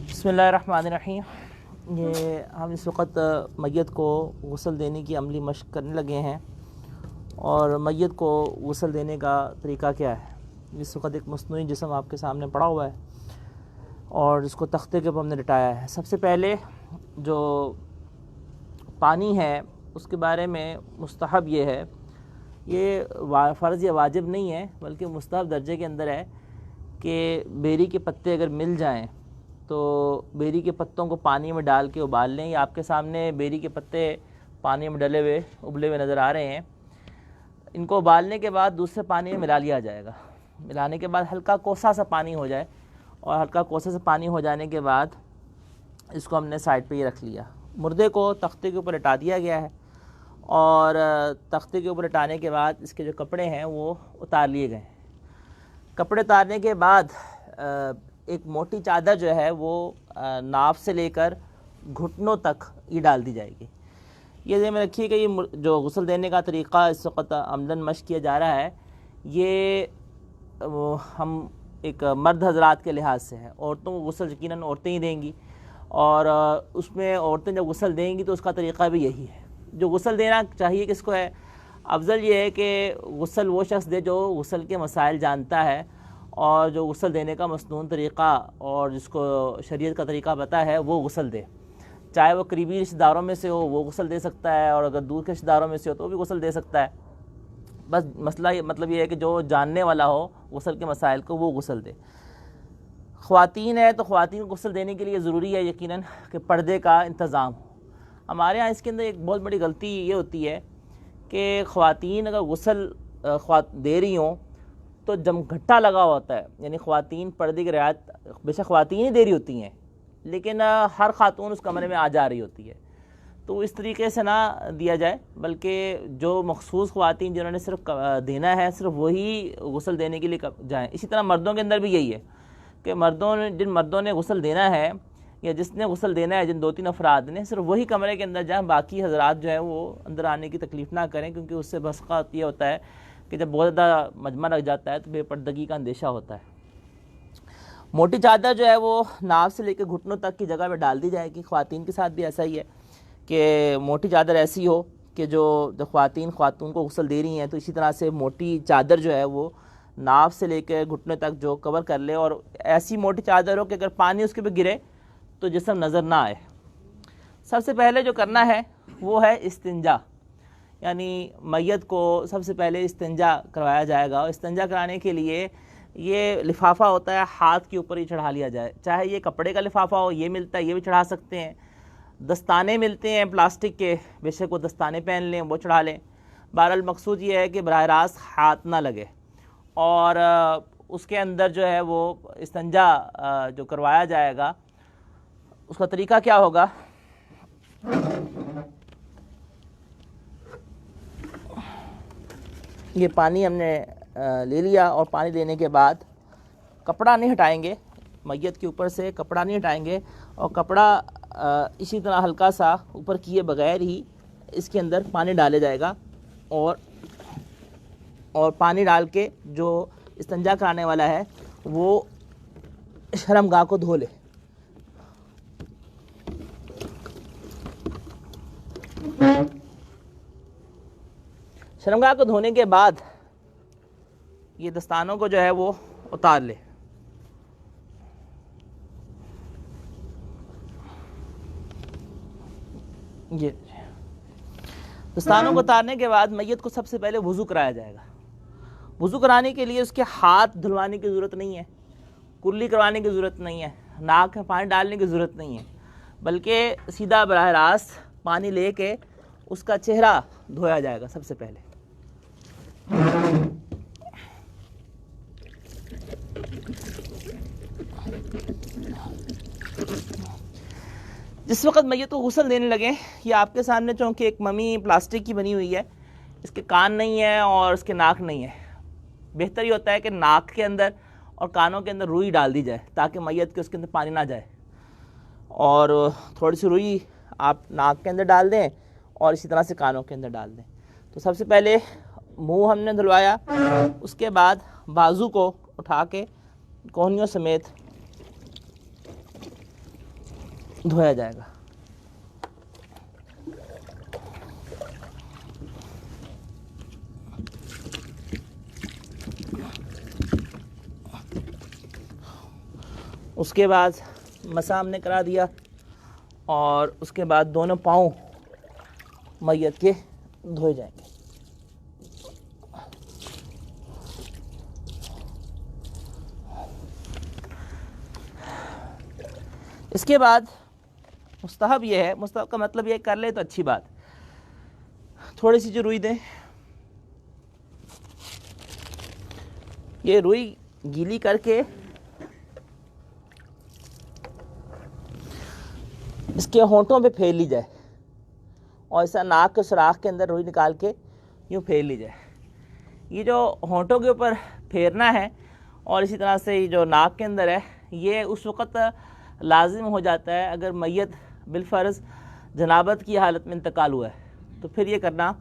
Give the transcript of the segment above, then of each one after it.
बिस्मिल्लाहिर्रहमानिर्रहीम। ये हम इस वक्त मैयत को गुस्ल देने की अमली मशक़ करने लगे हैं। और मैयत को गुस्ल देने का तरीका क्या है। इस वक्त एक मसनूई जिस्म आपके सामने पड़ा हुआ है और इसको तख्ते के ऊपर हमने लिटाया है। सबसे पहले जो पानी है उसके बारे में मुस्तहब ये है, ये फ़र्ज़ या वाजिब नहीं है बल्कि मुस्तहब दर्जे के अंदर है कि बेरी के पत्ते अगर मिल जाएं तो बेरी के पत्तों को पानी में डाल के उबाल लें। या आपके सामने बेरी के पत्ते पानी में डले हुए उबले हुए नज़र आ रहे हैं। इनको उबालने के बाद दूसरे पानी में मिला लिया जाएगा। मिलाने के बाद हल्का कोसा सा पानी हो जाए और हल्का कोसा सा पानी हो जाने के बाद इसको हमने साइड पे ही रख लिया। मुर्दे को तख्ते के ऊपर लिटा दिया गया है और तख्ते के ऊपर लिटाने के बाद इसके जो कपड़े हैं वो उतार लिए गए। कपड़े उतारने के बाद एक मोटी चादर जो है वो नाफ से लेकर घुटनों तक ये डाल दी जाएगी। ये ज़हन में रखिए कि ये जो गुस्ल देने का तरीक़ा इस वक्त अमलन मश्क किया जा रहा है, ये हम एक मर्द हजरात के लिहाज से है। औरतों को गुस्ल यकीनन औरतें ही देंगी और उसमें औरतें जब गुस्ल देंगी तो उसका तरीक़ा भी यही है। जो गुस्ल देना चाहिए किसको है, अफजल ये है कि गुस्ल वो शख्स दे जो गुस्ल के मसाइल जानता है और जो गुस्ल देने का मसनून तरीक़ा और जिसको शरीयत का तरीक़ा पता है वो गुस्ल दे। चाहे वो करीबी रिश्तेदारों में से हो वो गुस्ल दे सकता है और अगर दूर के रिश्तेदारों में से हो तो भी गुस्ल दे सकता है। बस मसला मतलब ये है कि जो जानने वाला हो गुस्ल के मसाइल को वो गुस्ल दे। ख़वातीन है तो ख़वातीन को गुस्ल देने के लिए ज़रूरी है यकीनन कि पर्दे का इंतज़ाम हो। हमारे यहाँ इसके अंदर एक बहुत बड़ी गलती ये होती है कि ख़वातीन अगर गुस्ल दे रही हों तो जमघट्टा लगा होता है, यानी ख़वातीन पर्दे की रियायत बेशक ख़वातीन ही दे रही होती हैं लेकिन हर खातून उस कमरे में आ जा रही होती है। तो इस तरीके से ना दिया जाए बल्कि जो मखसूस ख़वातीन जिन्होंने सिर्फ देना है सिर्फ वही गुस्ल देने के लिए जाएँ। इसी तरह मर्दों के अंदर भी यही है कि जिन मर्दों ने गुस्ल देना है या जिसने गुस्ल देना है, जिन 2-3 अफराद ने, सिर्फ वही कमरे के अंदर जाएँ। बाकी हजरात जो है वो अंदर आने की तकलीफ़ ना करें क्योंकि उससे बसका ये होता है कि जब बहुत ज़्यादा मजमा लग जाता है तो बेपर्दगी का अंदेशा होता है। मोटी चादर जो है वो नाव से लेकर घुटनों तक की जगह में डाल दी जाएगी। ख़वातीन के साथ भी ऐसा ही है कि मोटी चादर ऐसी हो कि जो ख़वातीन को गुस्ल दे रही हैं तो इसी तरह से मोटी चादर जो है वो नाव से लेकर घुटनों तक जो कवर कर ले और ऐसी मोटी चादर हो कि अगर पानी उसके पे गिरे तो जिस्म नज़र ना आए। सबसे पहले जो करना है वो है इस्तिंजा, यानी मैयत को सबसे पहले इस्तिंजा करवाया जाएगा। और इस्तिंजा कराने के लिए ये लिफाफा होता है हाथ के ऊपर ही चढ़ा लिया जाए, चाहे ये कपड़े का लिफाफा हो, ये मिलता है ये भी चढ़ा सकते हैं। दस्ताने मिलते हैं प्लास्टिक के, बेशक वो दस्ताने पहन लें वो चढ़ा लें। बहरहाल मकसूद ये है कि बराह रास्त हाथ ना लगे। और उसके अंदर जो है वो इस्तिंजा जो करवाया जाएगा उसका तरीका क्या होगा। ये पानी हमने ले लिया और पानी लेने के बाद कपड़ा नहीं हटाएंगे, मैयत के ऊपर से कपड़ा नहीं हटाएंगे और कपड़ा इसी तरह हल्का सा ऊपर किए बगैर ही इसके अंदर पानी डाले जाएगा और पानी डाल के जो इस्तिंजा कराने वाला है वो शर्मगाह को धो ले। शर्मगाह को धोने के बाद ये दस्तानों को जो है वो उतार ले। ये दस्तानों को उतारने के बाद मैयत को सबसे पहले वुज़ू कराया जाएगा। वुज़ू कराने के लिए उसके हाथ धुलवाने की ज़रूरत नहीं है, कुल्ली करवाने की ज़रूरत नहीं है, नाक में पानी डालने की ज़रूरत नहीं है, बल्कि सीधा बराह रास्त पानी लेके उसका चेहरा धोया जाएगा। सबसे पहले जिस वक्त मैयत को गुस्ल देने लगे, ये आपके सामने चूँकि एक मम्मी प्लास्टिक की बनी हुई है, इसके कान नहीं है और इसके नाक नहीं है। बेहतर ये होता है कि नाक के अंदर और कानों के अंदर रुई डाल दी जाए ताकि मैयत के उसके अंदर पानी ना जाए। और थोड़ी सी रुई आप नाक के अंदर डाल दें और इसी तरह से कानों के अंदर डाल दें। तो सबसे पहले मुंह हमने धुलवाया, उसके बाद बाजू को उठा के कोहनियों समेत धोया जाएगा। उसके बाद मसा हमने करा दिया और उसके बाद दोनों पाँव मैयत के धोए जाएंगे। इसके बाद मुस्तहब ये है, मुस्तहब का मतलब ये कर ले तो अच्छी बात, थोड़ी सी जो रुई दें, ये रुई गीली करके इसके होंठों पे फेर ली जाए और ऐसा नाक के सुराख के अंदर रुई निकाल के यूँ फेर ली जाए। ये जो होंठों के ऊपर फेरना है और इसी तरह से ये जो नाक के अंदर है, ये उस वक़्त लाजिम हो जाता है अगर मैयत बिलफ़र्ज़ जनाबत की हालत में इंतकाल हुआ है तो फिर ये करना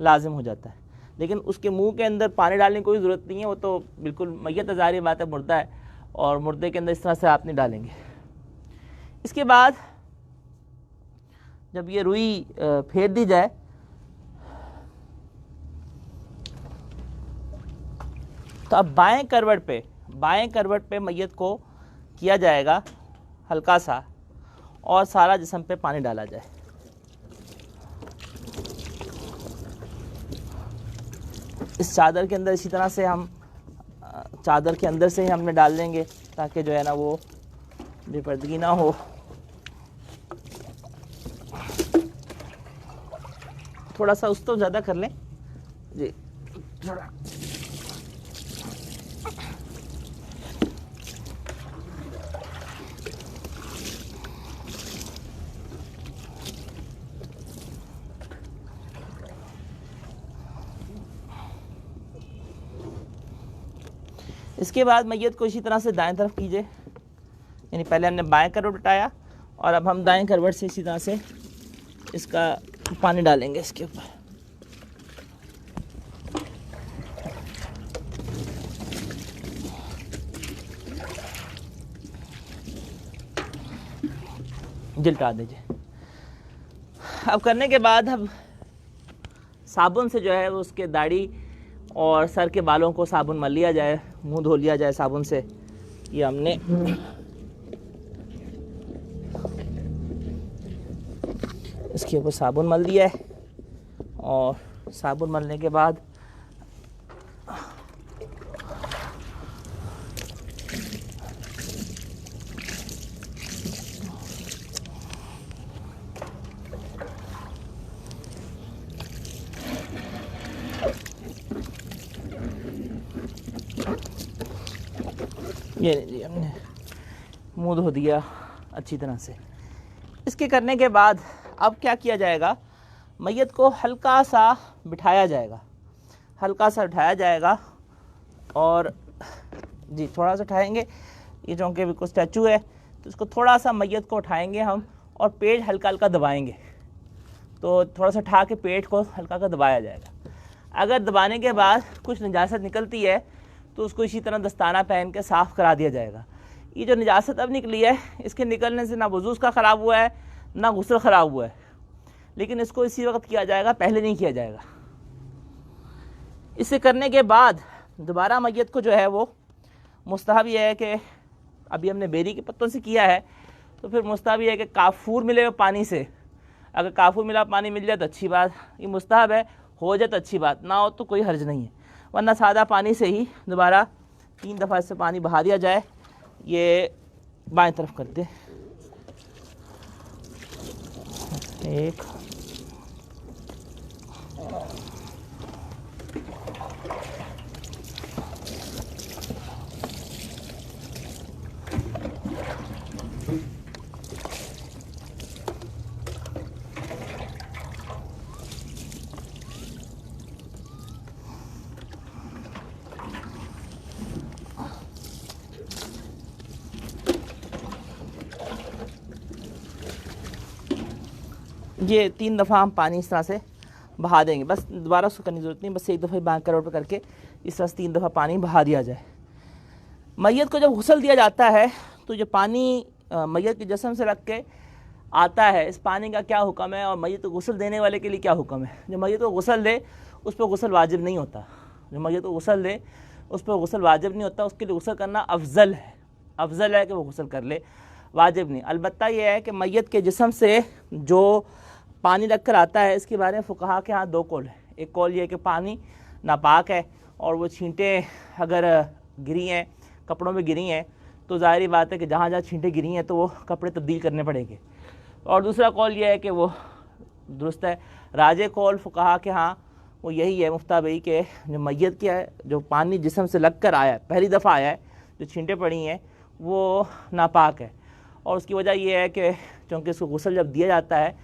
लाजिम हो जाता है। लेकिन उसके मुंह के अंदर पानी डालने की कोई ज़रूरत नहीं है, वो तो बिल्कुल मैयत ज़ाहिर बात है, मुर्दा है, और मुर्दे के अंदर इस तरह से आप नहीं डालेंगे। इसके बाद जब ये रुई फेर दी जाए तो अब बाएं करवट पे मैयत को किया जाएगा हल्का सा और सारा जिस्म पे पानी डाला जाए। इस चादर के अंदर इसी तरह से हम चादर के अंदर से ही हमने डाल देंगे ताकि जो है ना वो बेपर्दगी ना हो। थोड़ा सा उस तो ज़्यादा कर लें जी, थोड़ा। इसके बाद मैयत को इसी तरह से दाएं तरफ कीजिए, यानी पहले हमने बाएं करवट उठाया और अब हम दाएं करवट से इसी तरह से इसका पानी डालेंगे इसके ऊपर। जिल्टा दीजिए। अब करने के बाद अब साबुन से जो है उसके दाढ़ी और सर के बालों को साबुन मल लिया जाए, मुंह धो लिया जाए साबुन से। ये हमने इसके ऊपर साबुन मल दिया है और साबुन मलने के बाद ये हमने मुंह धो दिया अच्छी तरह से। इसके करने के बाद अब क्या किया जाएगा, मैयत को हल्का सा बिठाया जाएगा और जी थोड़ा सा उठाएंगे, ये जो कि बिल्कुल स्टैचू है तो इसको थोड़ा सा मैयत को उठाएंगे हम और पेट हल्का हल्का दबाएंगे। तो थोड़ा सा उठा के पेट को हल्का हल्का दबाया जाएगा। अगर दबाने के बाद कुछ निजासत निकलती है तो उसको इसी तरह दस्ताना पहन के साफ़ करा दिया जाएगा। ये जो निजासत अब निकली है, इसके निकलने से ना वज़ू का ख़राब हुआ है ना गुस्ल ख़राब हुआ है, लेकिन इसको इसी वक्त किया जाएगा, पहले नहीं किया जाएगा। इसे करने के बाद दोबारा मैयत को जो है वो मुस्तहब ये है कि अभी हमने बेरी के पत्तों से किया है तो फिर मुस्तहब ये है कि काफूर मिले हुए पानी से, अगर काफूर मिला पानी मिल जाए तो अच्छी बात, ये मुस्तहब है, हो जाए तो अच्छी बात, ना हो तो कोई हर्ज नहीं है, वरना सादा पानी से ही दोबारा 3 दफ़ा इससे पानी बहा दिया जाए। ये बाएं तरफ कर दे, एक ये 3 दफ़ा हम पानी इस तरह से बहा देंगे, बस दोबारा उसको करने की ज़रूरत नहीं, बस एक दफ़ा बांध करोड़ पर करके इस तरह से 3 दफ़ा पानी बहा दिया जाए। मैयत को जब गुस्ल दिया जाता है तो जो पानी मैयत के जिस्म से लग के आता है, इस पानी का क्या हुक्म है और मैयत को गुस्ल देने वाले के लिए क्या हुक्म है। जो मैयत को गुस्ल दे उस पर गुस्ल वाजिब नहीं होता, जो मैयत को गुस्ल दे उस पर गुस्ल वाजिब नहीं होता, उसके लिए गुस्ल करना अफजल है, अफजल है कि वो गुस्ल कर ले, वाजिब नहीं। अलबत्ता यह है कि मैयत के जिस्म से जो पानी लग कर आता है इसके बारे में फुकहा के यहाँ 2 कौल है। एक कौल ये है कि पानी नापाक है और वो छींटें अगर गिरी हैं, कपड़ों में गिरी हैं, तो ज़ाहिर बात है कि जहाँ जहाँ छींटें गिरी हैं तो वो कपड़े तब्दील करने पड़ेंगे। और दूसरा कौल ये है कि वो दुरुस्त है। राजे कौल फुकहा के हाँ वो यही है मुफ्ता भाई के जो मैयत क्या है, जो पानी जिस्म से लग कर आया है, पहली दफ़ा आया है, जो छींटें पड़ी हैं वो नापाक है। और उसकी वजह यह है कि चूँकि इसको गुस्ल जब दिया जाता है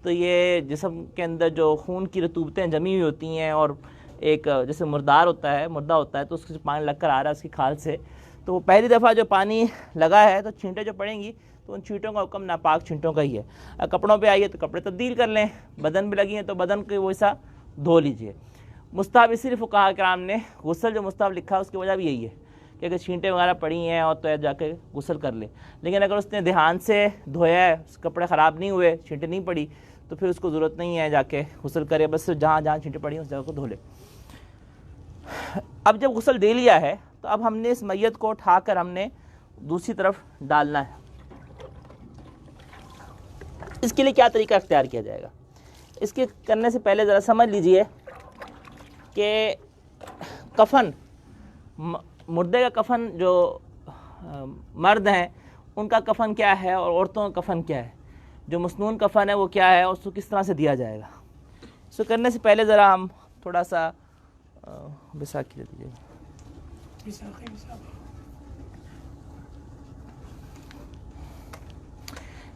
तो ये जिस्म के अंदर जो खून की रतूबतें जमी हुई होती हैं और एक जैसे मुर्दार होता है, मुर्दा होता है, तो उसके पानी लग कर आ रहा है उसकी खाल से, तो वो पहली दफ़ा जो पानी लगा है तो छींटें जो पड़ेंगी तो उन छींटों का हुक्म नापाक छींटों का ही है। कपड़ों पे आई है तो कपड़े तब्दील कर लें, बदन पे लगी हैं तो बदन को वैसा धो लीजिए। मुस्ताहब इसीलिए फुक़हा किराम ने गुस्ल जो मुस्ताहब लिखा है उसकी वजह भी यही है कि अगर छींटें वगैरह पड़ी हैं और तो जाके गुस्ल कर ले। लेकिन अगर उसने ध्यान से धोया है, कपड़े ख़राब नहीं हुए, छींटें नहीं पड़ी, तो फिर उसको ज़रूरत नहीं है जाके गुस्ल करे, बस जहाँ जहाँ छींटें पड़ी उस जगह को धो ले। अब जब गुस्ल दे लिया है तो अब हमने इस मैयत को उठाकर हमने दूसरी तरफ डालना है। इसके लिए क्या तरीका अख्तियार किया जाएगा, इसके करने से पहले ज़रा समझ लीजिए कि कफन, मुर्दे का कफन जो मर्द हैं उनका कफन क्या है और औरतों का कफन क्या है, जो मसनून कफन है वो क्या है और उसको किस तरह से दिया जाएगा। इसको करने से पहले ज़रा हम थोड़ा सा बैसाखी दे दीजिएगा।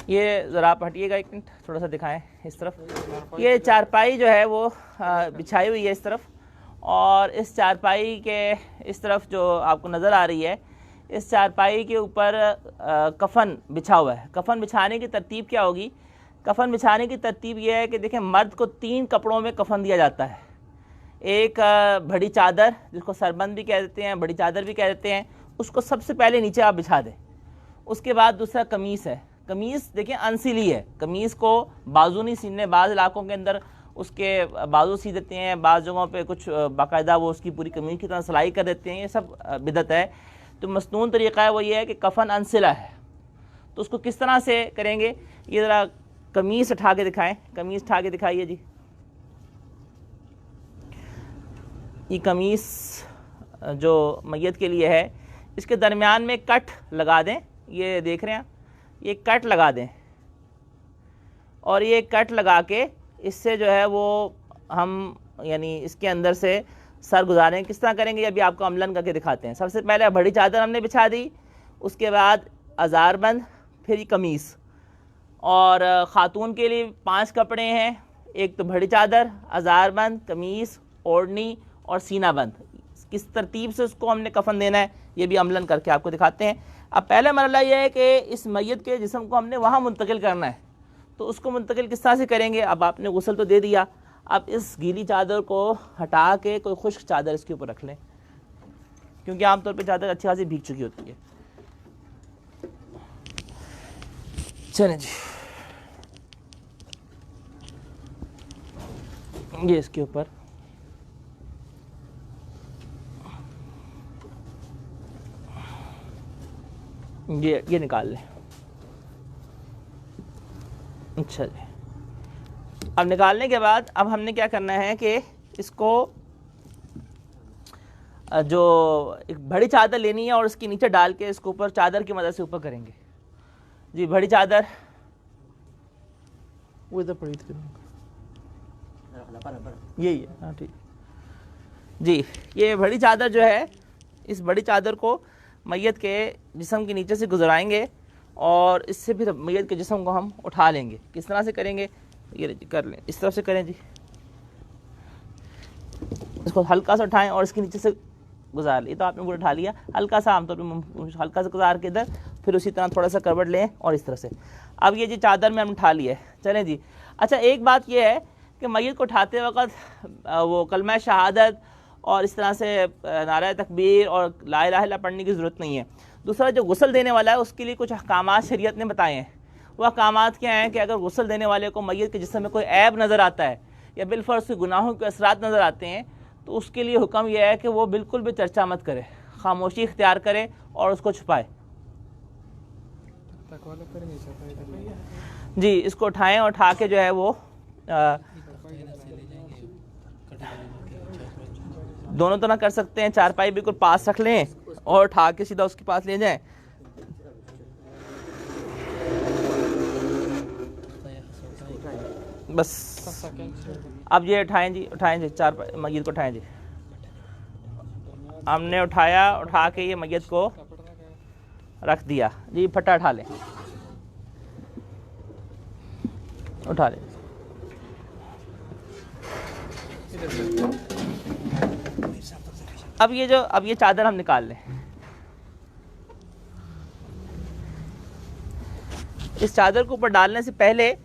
ये ज़रा आप हटिएगा एक मिनट, थोड़ा सा दिखाएं इस तरफ। ये चारपाई जो है वो बिछाई हुई है इस तरफ, और इस चारपाई के इस तरफ जो आपको नज़र आ रही है, इस चारपाई के ऊपर कफन बिछा हुआ है। कफन बिछाने की तरतीब क्या होगी, कफन बिछाने की तरतीब यह है कि देखें मर्द को 3 कपड़ों में कफन दिया जाता है। एक बड़ी चादर जिसको सरबंद भी कह देते हैं, बड़ी चादर भी कह देते हैं, उसको सबसे पहले नीचे आप बिछा दें। उसके बाद दूसरा कमीज़ है। कमीज़ देखें अनसिली है, कमीज़ को बाजू नहीं सीने, बाज़ इलाकों के अंदर उसके बाजू सी देते हैं, बाज़ जगहों पे कुछ बाकायदा वो उसकी पूरी कमीज़ की तरह सिलाई कर देते हैं, ये सब बिदत है। तो मसनून तरीक़ा है वो ये है कि कफन अनसिला है, तो उसको किस तरह से करेंगे, ये ज़रा कमीज़ उठा के दिखाएँ, कमीज़ उठा के दिखाइए जी। ये कमीज़ जो मैयत के लिए है, इसके दरमियान में कट लगा दें, ये देख रहे हैं, ये कट लगा दें, और ये कट लगा के इससे जो है वो हम यानी इसके अंदर से सर गुजारें। किस तरह करेंगे अभी आपको अमलन करके दिखाते हैं। सबसे पहले बड़ी चादर हमने बिछा दी, उसके बाद अज़ारबंद, फिर कमीज़। और ख़ातून के लिए 5 कपड़े हैं, एक तो बड़ी चादर, अज़ारबंद, कमीज़, ओढ़नी और सीना बंद। किस तरतीब से उसको हमने कफन देना है ये भी अमलन करके आपको दिखाते हैं। अब पहला मरला यह है कि इस मैयत के जिस्म को हमने वहाँ मुंतकिल करना है, तो उसको मुंतकिल किस तरह से करेंगे। अब आपने गुस्ल तो दे दिया, अब इस गीली चादर को हटा के कोई खुश्क चादर इसके ऊपर रख लें, क्योंकि आमतौर पर चादर अच्छी खासी भीग चुकी होती है। चलें जी, ये इसके ऊपर ये निकाल लें। अच्छा जी, अब निकालने के बाद अब हमने क्या करना है कि इसको जो एक बड़ी चादर लेनी है और इसके नीचे डाल के इसको ऊपर चादर की मदद से ऊपर करेंगे जी। बड़ी चादर वो इधर पड़ी थी, यही है, हाँ ठीक जी। ये बड़ी चादर जो है, इस बड़ी चादर को मैयत के जिस्म के नीचे से गुजराएंगे और इससे फिर मैयत के जिस्म को हम उठा लेंगे। किस तरह से करेंगे, ये कर लें, इस तरफ से करें जी। इसको हल्का सा उठाएं और इसके नीचे से गुजार लें। तो आपने पूरा उठा लिया, हल्का सा, आमतौर पर हल्का सा गुजार के इधर, फिर उसी तरह थोड़ा सा करवट लें और इस तरह से। अब ये जी चादर में हम उठा लिया है। चलें जी। अच्छा, एक बात यह है कि मैयत को उठाते वक्त वो कलमा शहादत और इस तरह से नारा तकबीर और ला इलाहा इल्लल्लाह पढ़ने की ज़रूरत नहीं है। दूसरा, जो गुस्ल देने वाला है उसके लिए कुछ अहकामात शरीयत ने बताए हैं। वो अहकामात क्या हैं कि अगर गुस्ल देने वाले को मैयत के जिस्म में कोई ऐब नज़र आता है या बिलफर्ज के गुनाहों के असरात नज़र आते हैं तो उसके लिए हुक्म यह है कि वो बिल्कुल भी चर्चा मत करे, खामोशी इख्तियार करे और उसको छुपाए। जी, इसको उठाएं और उठा के जो है वो दोनों तरह कर सकते हैं। चारपाई बिल्कुल पास रख लें और उठा के सीधा उसके पास ले जाएं। बस अब ये उठाएं जी, उठाएं जी, चारपाई मैयत को उठाएं जी। हमने उठाया, उठा के ये मैयत को रख दिया जी। फट्टा उठा लें, उठा लें। अब ये चादर हम निकाल लें। इस चादर को ऊपर डालने से पहले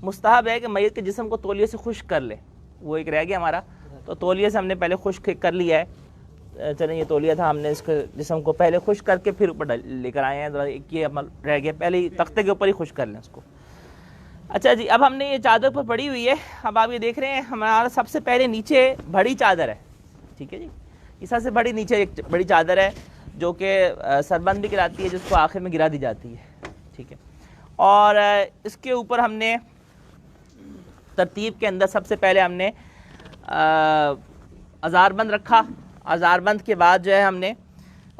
मुस्तहब है कि मैयत के जिस्म को तौलिए से खुश्क कर ले। वो एक रह गया हमारा, तो तौलिए से हमने पहले खुश्क कर लिया है। चलें, ये तौलिया था, हमने इसके जिस्म को पहले खुश्क करके फिर ऊपर लेकर आए हैं। एक ये अमल रह गया, पहले ही तख्ते के ऊपर ही खुश्क कर लें उसको। अच्छा जी, अब हमने ये चादर पर पड़ी हुई है। अब आप ये देख रहे हैं हमारा सबसे पहले नीचे बड़ी चादर है, ठीक है जी। ये सबसे बड़ी नीचे एक बड़ी चादर है जो कि सरबंद भी गिराती है, जिसको आखिर में गिरा दी जाती है, ठीक है। और इसके ऊपर हमने तरतीब के अंदर सबसे पहले हमने अज़ारबंद रखा। अज़ारबंद के बाद जो है हमने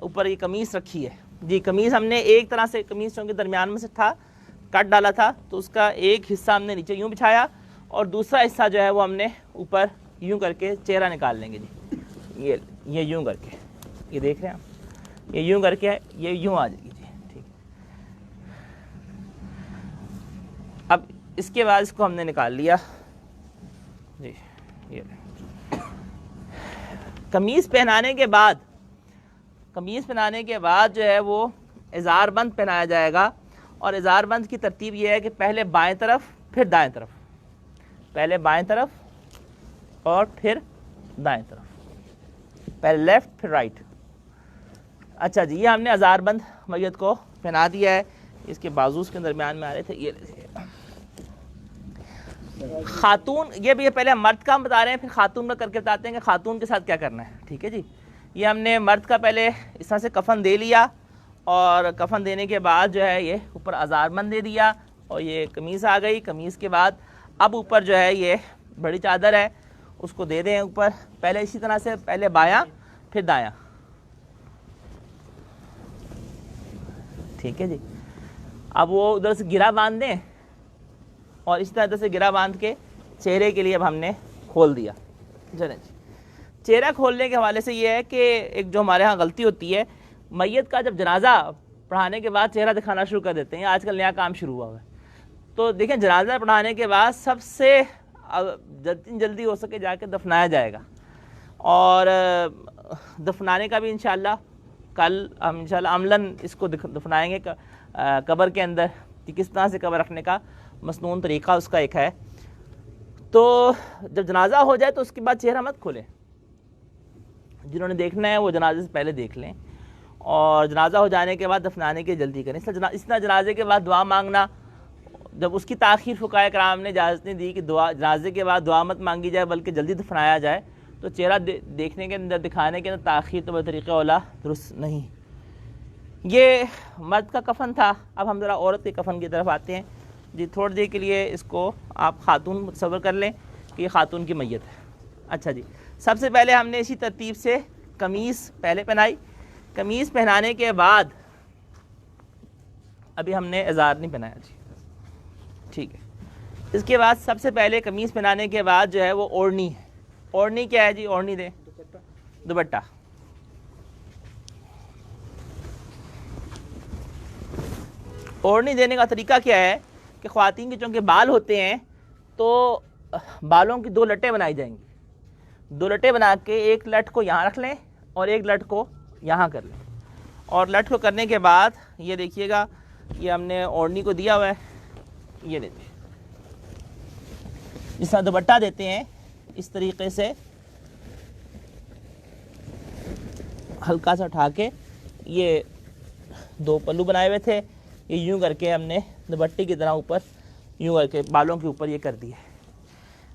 ऊपर ये कमीज़ रखी है जी। कमीज़ हमने एक तरह से, कमीज़ चूँकि दरमियान में से था, कट डाला था, तो उसका एक हिस्सा हमने नीचे यूँ बिछाया और दूसरा हिस्सा जो है वो हमने ऊपर यूँ करके चेहरा निकाल लेंगे जी। ये यूँ करके, ये देख रहे हैं आप, ये यूँ करके ये यूँ आ जाएगी जी, ठीक। अब इसके बाद इसको हमने निकाल लिया जी। ये कमीज़ पहनाने के बाद जो है वो इज़ारबंद पहनाया जाएगा। और इज़ारबंद की तरतीब ये है कि पहले बाएं तरफ फिर दाएं तरफ, पहले बाएं तरफ और फिर दाएं तरफ, पहले लेफ्ट फिर राइट। अच्छा जी, ये हमने इज़ारबंद मैयत को पहना दिया है। इसके बाजू के दरमियान में आ रहे थे ये। खातून, ये भी पहले हम मर्द का बता रहे हैं, फिर खातून का करके बताते हैं कि खातून के साथ क्या करना है, ठीक है जी। ये हमने मर्द का पहले इस तरह से कफन दे लिया और कफन देने के बाद जो है ये ऊपर अज़ारबंद दे दिया और ये कमीज़ आ गई। कमीज़ के बाद अब ऊपर जो है ये बड़ी चादर है, उसको दे दें ऊपर। पहले इसी तरह से, पहले बायां फिर दायां, ठीक है जी। अब वो उधर से गिरा बांध दें और इस तरह से गिरा बांध के चेहरे के लिए अब हमने खोल दिया। चलें जी, चेहरा खोलने के हवाले से ये है कि एक जो हमारे यहाँ गलती होती है, मैयत का जब जनाजा पढ़ाने के बाद चेहरा दिखाना शुरू कर देते हैं। आजकल नया काम शुरू हुआ है। तो देखें, जनाजा पढ़ाने के बाद सबसे जल्दी हो सके जाके दफनाया जाएगा। और दफनाने का भी इंशाअल्लाह कल हम इंशाअल्लाह अमलन इसको दफनाएंगे कब्र के अंदर, कि किस तरह से कब्र रखने का मसनून तरीका उसका एक है। तो जब जनाजा हो जाए तो उसके बाद चेहरा मत खोलें। जिन्होंने देखना है वो जनाजे से पहले देख लें और जनाजा हो जाने के बाद दफनाने की जल्दी करें। इस तरह जनाजे के बाद दुआ मांगना, जब उसकी ताख़ीर फ़ुक़हा कराम ने इजाज़त नहीं दी कि दुआ जनाजे के बाद दुआ मत मांगी जाए बल्कि जल्दी दफनाया जाए, तो चेहरा देखने के अंदर, दिखाने के अंदर ताख़ीर तो बतरीक़े औला दुरुस्त नहीं। ये मर्द का कफन था। अब हम ज़रा औरत के कफन की तरफ आते हैं जी। थोड़ी देर के लिए इसको आप खातून मुतसव्वुर कर लें कि ये खातून की मैयत है। अच्छा जी, सबसे पहले हमने इसी तरतीब से कमीज़ पहले पहनाई। कमीज़ पहनाने के बाद अभी हमने इज़ार नहीं पहनाया जी, ठीक है। इसके बाद सबसे पहले कमीज़ पहनाने के बाद जो है वो ओढ़नी है। ओढ़नी क्या है जी? ओढ़नी दें, दुपट्टा। ओढ़नी देने का तरीका क्या है कि ख़वातीन के चूँकि बाल होते हैं तो बालों की दो लटें बनाई जाएंगी। दो लटें बना के एक लट को यहाँ रख लें और एक लट को यहाँ कर लें। और लट को करने के बाद ये देखिएगा, ये हमने ओढ़नी को दिया हुआ है, ये देखिए जिस तरह दुपट्टा देते हैं इस तरीके से हल्का सा उठा के, ये 2 पल्लू बनाए हुए थे, ये यूं करके हमने दुपट्टे की तरह ऊपर यूं करके बालों के ऊपर ये कर दिए।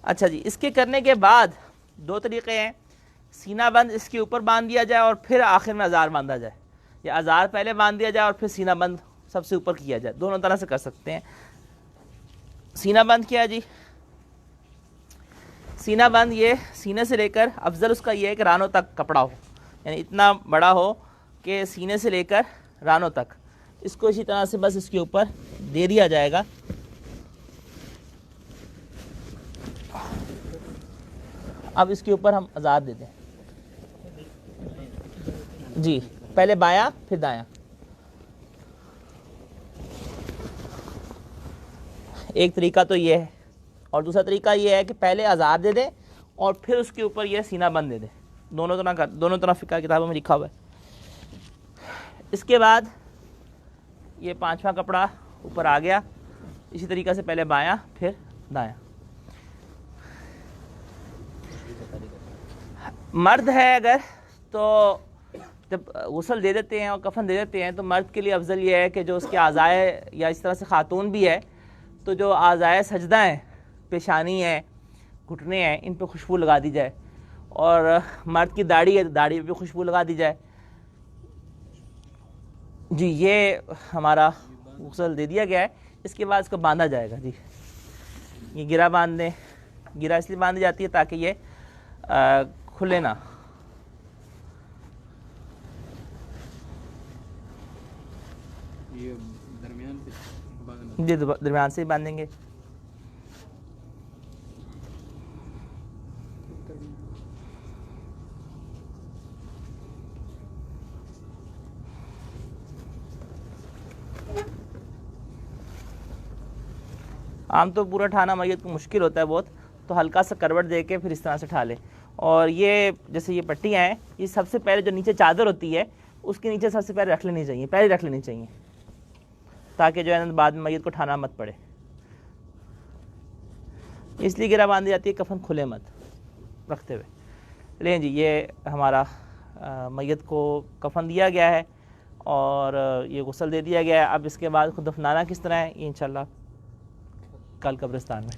अच्छा जी, इसके करने के बाद 2 तरीक़े हैं, सीना बंद इसके ऊपर बांध दिया जाए और फिर आखिर में अज़ार बांधा जाए, या अज़ार पहले बांध दिया जाए और फिर सीना बंद सबसे ऊपर किया जाए, दोनों तरह से कर सकते हैं। सीना बंद किया जी, सीना बंद ये सीने से लेकर, अफजल उसका ये है कि रानों तक कपड़ा हो, यानी इतना बड़ा हो कि सीने से लेकर रानों तक, इसको इसी तरह से बस इसके ऊपर दे दिया जाएगा। अब इसके ऊपर हम अज़ार दे दें जी, पहले बायां फिर दायां। एक तरीका तो ये है, और दूसरा तरीका ये है कि पहले अज़ार दे दें और फिर उसके ऊपर ये सीना बंद दे दें। दोनों तरह फ़िक़्ह किताबों में लिखा हुआ है। इसके बाद ये 5वां कपड़ा ऊपर आ गया, इसी तरीक़े से पहले बायां फिर दायां। मर्द है अगर, तो जब गुस्ल दे देते हैं और कफन दे देते हैं तो मर्द के लिए अफजल ये है कि जो उसके आज़ाए, या इस तरह से ख़ातून भी है तो जो आज़ाए सजदा हैं, पेशानी है, घुटने हैं, इन पे खुशबू लगा दी जाए, और मर्द की दाढ़ी है तो दाढ़ी पे भी खुशबू लगा दी जाए जी। ये हमारा गुस्ल दे दिया गया है। इसके बाद इसको बांधा जाएगा जी। ये गिरा बांध दें, गिरा इसलिए बांधी जाती है ताकि ये खुले ना। ये दरमियान जी दरमियान से ही बांधेंगे। आम तो पूरा ठाना मैयत को मुश्किल होता है बहुत, तो हल्का सा करवट दे के फिर इस तरह से ठा लें। और ये जैसे ये पट्टियाँ हैं, ये सबसे पहले जो नीचे चादर होती है उसके नीचे सबसे पहले रख लेनी चाहिए, पहले रख लेनी चाहिए, ताकि जो है ना बाद में मैयत को ठाना मत पड़े। इसलिए गिरा बांधी जाती है कफन खुले मत रखते हुए। लें जी, ये हमारा मैयत को कफन दिया गया है और ये गुस्ल दे दिया गया है। अब इसके बाद खुद दफनाना किस तरह है, ये इंशाल्लाह कल कब्रिस्तान में।